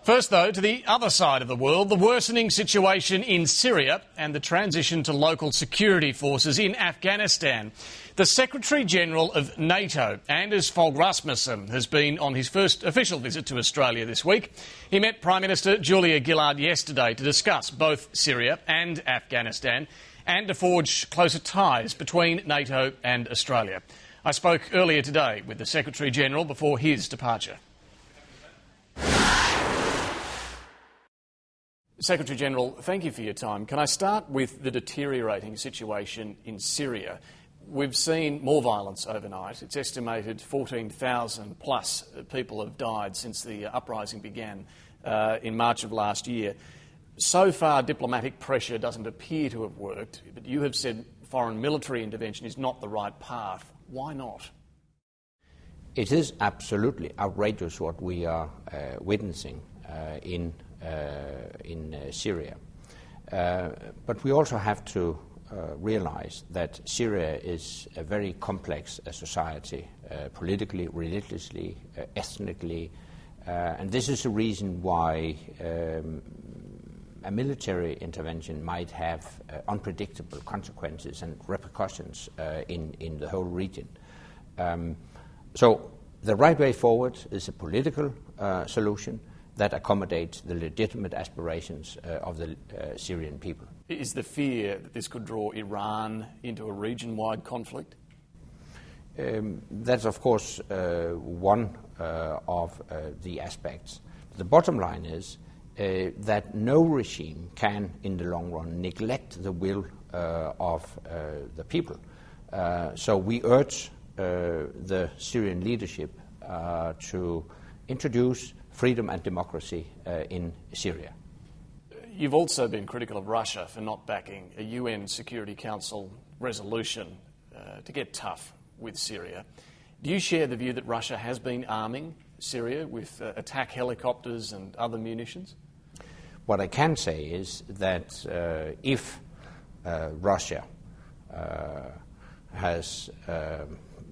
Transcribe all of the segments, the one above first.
First, though, to the other side of the world, the worsening situation in Syria and the transition to local security forces in Afghanistan. The Secretary-General of Nato, Anders Fogh Rasmussen, has been on his first official visit to Australia this week. He met Prime Minister Julia Gillard yesterday to discuss both Syria and Afghanistan and to forge closer ties between NATO and Australia. I spoke earlier today with the Secretary-General before his departure. Secretary-General, thank you for your time. Can I start with the deteriorating situation in Syria? We've seen more violence overnight. It's estimated 14,000 plus people have died since the uprising began in March of last year. So far, diplomatic pressure doesn't appear to have worked, but you have said foreign military intervention is not the right path. Why not? It is absolutely outrageous what we are witnessing in Syria. But we also have to realize that Syria is a very complex society, politically, religiously, ethnically, and this is the reason why a military intervention might have unpredictable consequences and repercussions in the whole region. So the right way forward is a political solution that accommodates the legitimate aspirations of the Syrian people. Is the fear that this could draw Iran into a region-wide conflict? That's, of course, one of the aspects. The bottom line is that no regime can, in the long run, neglect the will of the people. So we urge the Syrian leadership to introduce freedom and democracy in Syria. You've also been critical of Russia for not backing a UN Security Council resolution to get tough with Syria. Do you share the view that Russia has been arming Syria with attack helicopters and other munitions? What I can say is that if Russia has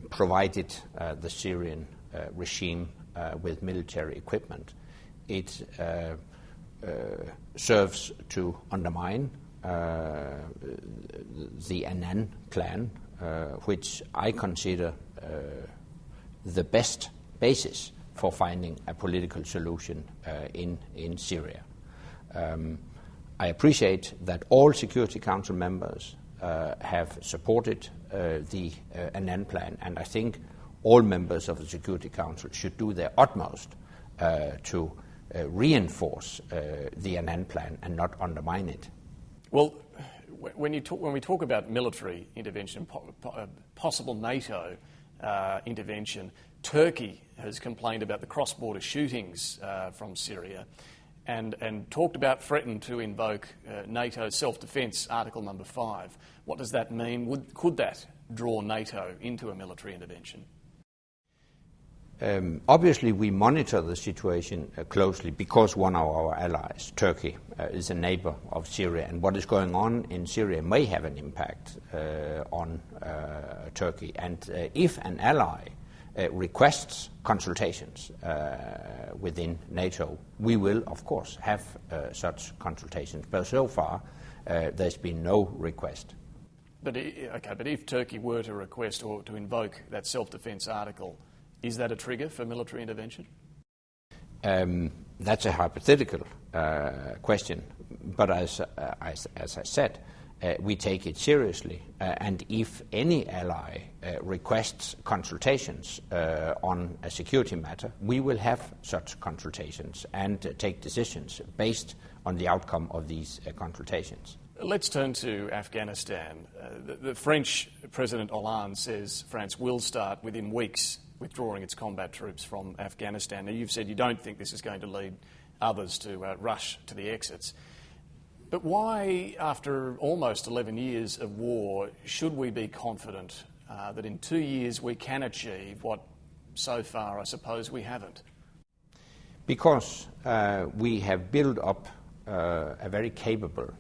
provided the Syrian regime with military equipment, it serves to undermine the Annan plan, which I consider the best basis for finding a political solution in Syria. I appreciate that all Security Council members have supported the Annan plan, and I think all members of the Security Council should do their utmost to reinforce the Annan plan and not undermine it. Well, when we talk about military intervention, possible NATO intervention, Turkey has complained about the cross-border shootings from Syria and threatened to invoke NATO's self-defence Article number 5. What does that mean? Could that draw NATO into a military intervention? Obviously, we monitor the situation closely because one of our allies, Turkey, is a neighbor of Syria, and what is going on in Syria may have an impact on Turkey. And if an ally requests consultations within NATO, we will, of course, have such consultations. But so far, there's been no request. But if Turkey were to request or to invoke that self-defence article, is that a trigger for military intervention? That's a hypothetical question, but as I said, we take it seriously, and if any ally requests consultations on a security matter, we will have such consultations and take decisions based on the outcome of these consultations. Let's turn to Afghanistan. The French President Hollande says France will start within weeks withdrawing its combat troops from Afghanistan. Now, you've said you don't think this is going to lead others to rush to the exits. But why, after almost 11 years of war, should we be confident that in 2 years we can achieve what so far I suppose we haven't? Because we have built up a very capable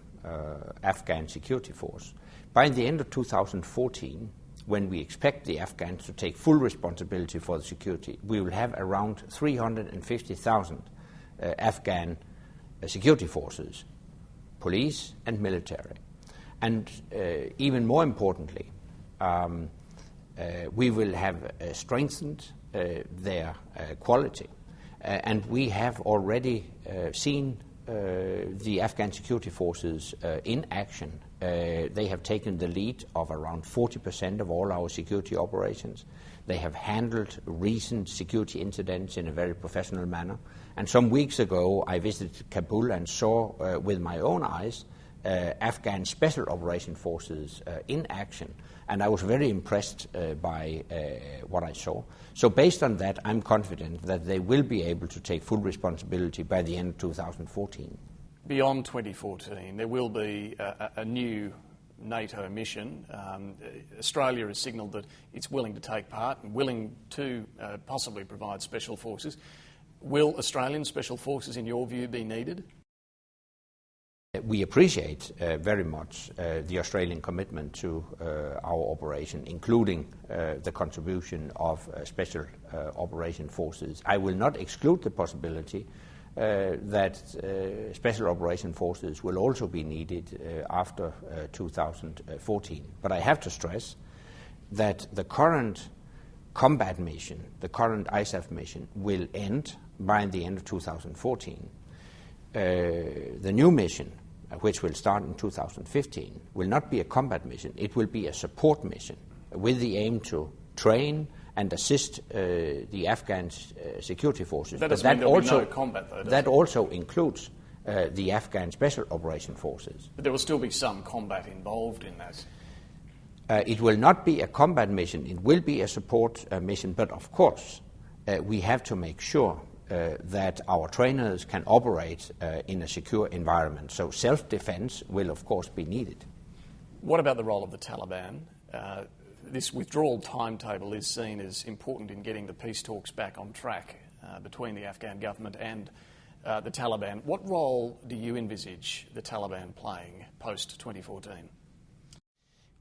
Afghan security force. By the end of 2014, when we expect the Afghans to take full responsibility for the security, we will have around 350,000 Afghan security forces, police and military. And even more importantly, we will have strengthened their quality. And we have already seen the Afghan security forces in action. They have taken the lead of around 40% of all our security operations. They have handled recent security incidents in a very professional manner. And some weeks ago, I visited Kabul and saw with my own eyes Afghan Special Operation Forces in action, and I was very impressed by what I saw. So based on that, I'm confident that they will be able to take full responsibility by the end of 2014. Beyond 2014, there will be a new NATO mission. Australia has signalled that it's willing to take part and willing to possibly provide special forces. Will Australian special forces, in your view, be needed? We appreciate very much the Australian commitment to our operation, including the contribution of special operation forces. I will not exclude the possibility that special operation forces will also be needed after 2014. But I have to stress that the current combat mission, the current ISAF mission, will end by the end of 2014. The new mission, which will start in 2015, will not be a combat mission. It will be a support mission with the aim to train and assist the Afghan security forces. That doesn't mean there will be no combat, though, does that it? also includes the Afghan Special Operation Forces. But there will still be some combat involved in that. It will not be a combat mission. It will be a support mission. But of course, we have to make sure that our trainers can operate in a secure environment. So self-defense will, of course, be needed. What about the role of the Taliban? This withdrawal timetable is seen as important in getting the peace talks back on track between the Afghan government and the Taliban. What role do you envisage the Taliban playing post-2014?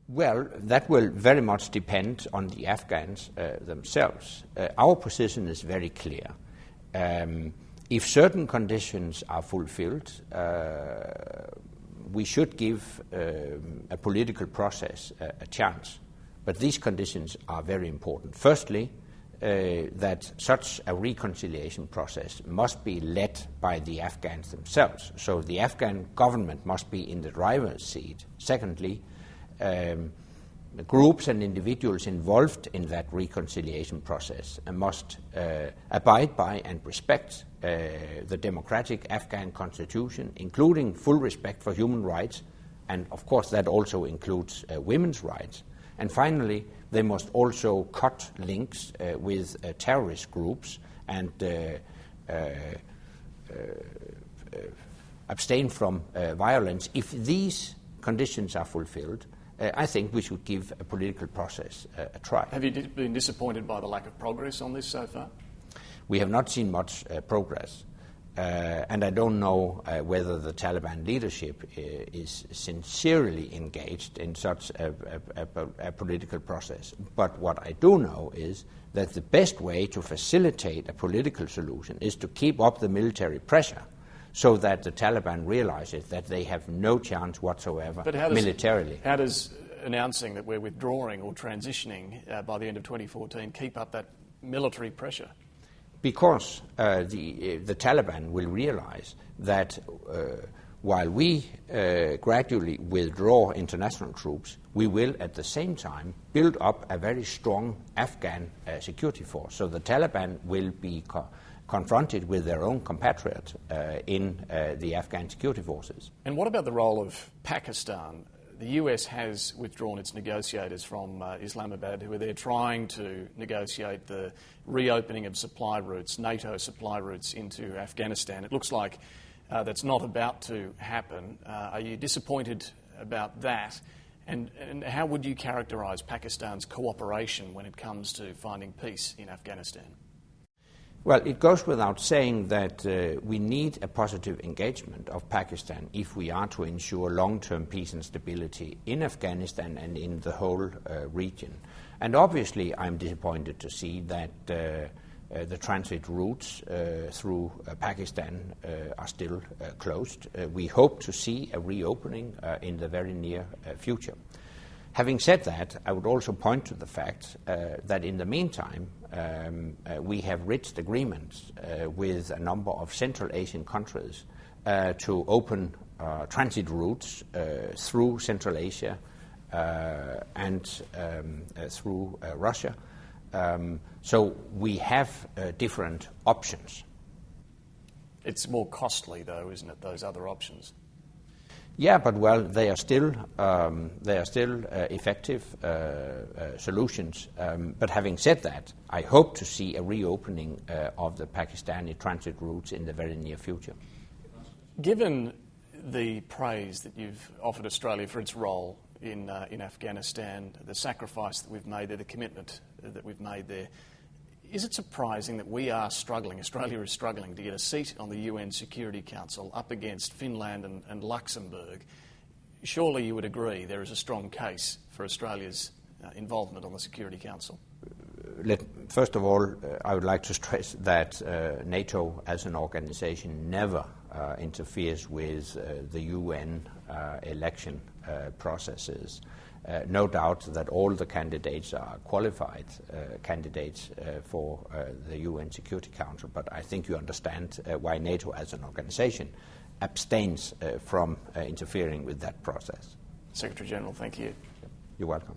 Well, that will very much depend on the Afghans themselves. Our position is very clear. If certain conditions are fulfilled, we should give a political process a chance. But these conditions are very important. Firstly, that such a reconciliation process must be led by the Afghans themselves. So the Afghan government must be in the driver's seat. Secondly, groups and individuals involved in that reconciliation process must abide by and respect the democratic Afghan constitution, including full respect for human rights, and of course that also includes women's rights. And finally, they must also cut links with terrorist groups and abstain from violence. If these conditions are fulfilled, I think we should give a political process a try. Have you been disappointed by the lack of progress on this so far? We have not seen much progress. And I don't know whether the Taliban leadership is sincerely engaged in such a political process. But what I do know is that the best way to facilitate a political solution is to keep up the military pressure so that the Taliban realizes that they have no chance whatsoever militarily. How does announcing that we're withdrawing or transitioning by the end of 2014 keep up that military pressure? Because the Taliban will realize that while we gradually withdraw international troops, we will at the same time build up a very strong Afghan security force. So the Taliban will be confronted with their own compatriots in the Afghan security forces. And what about the role of Pakistan? The US has withdrawn its negotiators from Islamabad, who are there trying to negotiate the reopening of supply routes, NATO supply routes into Afghanistan. It looks like that's not about to happen. Are you disappointed about that? And how would you characterise Pakistan's cooperation when it comes to finding peace in Afghanistan? Well, it goes without saying that we need a positive engagement of Pakistan if we are to ensure long-term peace and stability in Afghanistan and in the whole region. And obviously, I'm disappointed to see that The transit routes through Pakistan are still closed. We hope to see a reopening in the very near future. Having said that, I would also point to the fact that in the meantime, we have reached agreements with a number of Central Asian countries to open transit routes through Central Asia and through Russia. So we have different options. It's more costly, though, isn't it, those other options? Yeah, but well, they are still effective solutions. But having said that, I hope to see a reopening of the Pakistani transit routes in the very near future. Given the praise that you've offered Australia for its role in Afghanistan, the sacrifice that we've made there, the commitment that we've made there, is it surprising that Australia is struggling to get a seat on the UN Security Council up against Finland and Luxembourg? Surely you would agree there is a strong case for Australia's involvement on the Security Council. First of all, I would like to stress that NATO as an organization never interferes with the UN election processes. No doubt that all the candidates are qualified candidates for the UN Security Council, but I think you understand why NATO as an organization abstains from interfering with that process. Secretary General, thank you. You're welcome.